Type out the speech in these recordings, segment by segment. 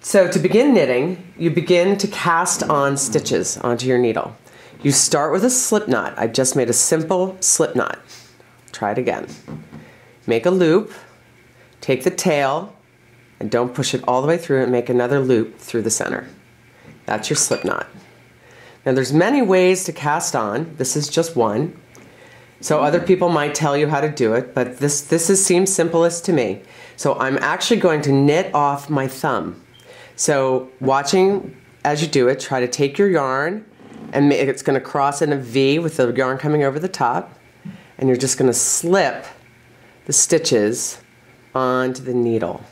So to begin knitting, you begin to cast on stitches onto your needle. You start with a slip knot. I just made a simple slip knot. Try it again. Make a loop, take the tail, and don't push it all the way through, and make another loop through the center. That's your slip knot. Now there's many ways to cast on. This is just one. So other people might tell you how to do it, but this seems simplest to me. So I'm actually going to knit off my thumb. So watching as you do it, try to take your yarn, and it's going to cross in a V with the yarn coming over the top, and you're just going to slip the stitches onto the needle.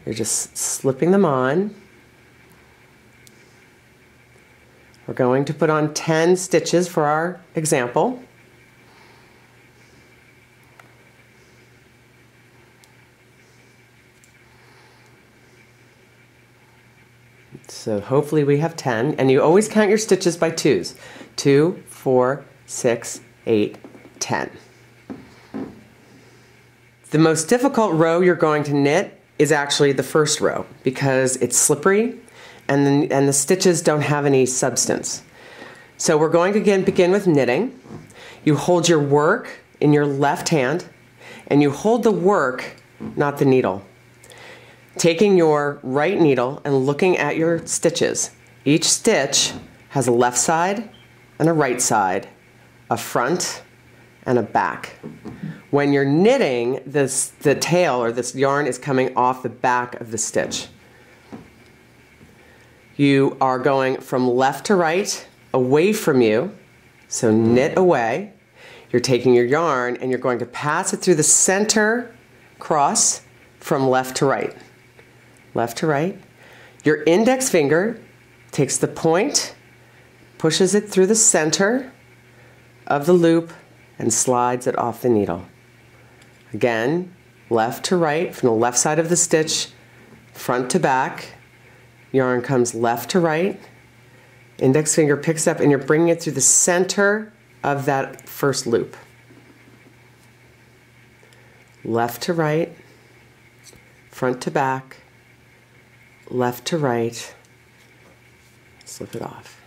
You're just slipping them on. We're going to put on 10 stitches for our example. So hopefully we have 10, and you always count your stitches by twos. 2, 4, 6, 8, 10. The most difficult row you're going to knit is actually the first row because it's slippery and the stitches don't have any substance. So we're going to begin with knitting. You hold your work in your left hand, and you hold the work, not the needle. Taking your right needle and looking at your stitches. Each stitch has a left side and a right side, a front and a back. When you're knitting, the tail or this yarn is coming off the back of the stitch. You are going from left to right, away from you, so knit away. You're taking your yarn and you're going to pass it through the center cross from left to right. Left to right. Your index finger takes the point, pushes it through the center of the loop, and slides it off the needle. Again, left to right, from the left side of the stitch, front to back. Yarn comes left to right. Index finger picks up, and you're bringing it through the center of that first loop. Left to right, front to back, left to right, slip it off.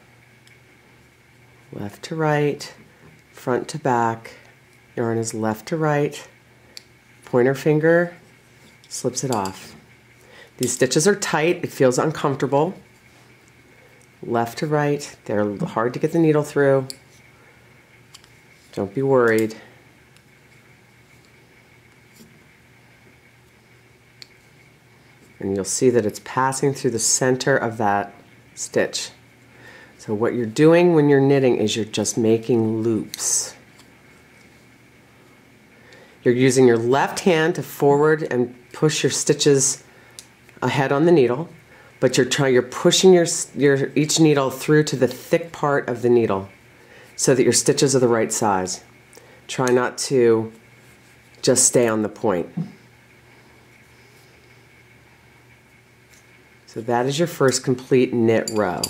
Left to right, front to back, yarn is left to right, pointer finger slips it off. These stitches are tight, it feels uncomfortable. Left to right, they're hard to get the needle through. Don't be worried. And you'll see that it's passing through the center of that stitch. So what you're doing when you're knitting is you're just making loops. You're using your left hand to forward and push your stitches ahead on the needle, but you're pushing each needle through to the thick part of the needle so that your stitches are the right size. Try not to just stay on the point. So that is your first complete knit row.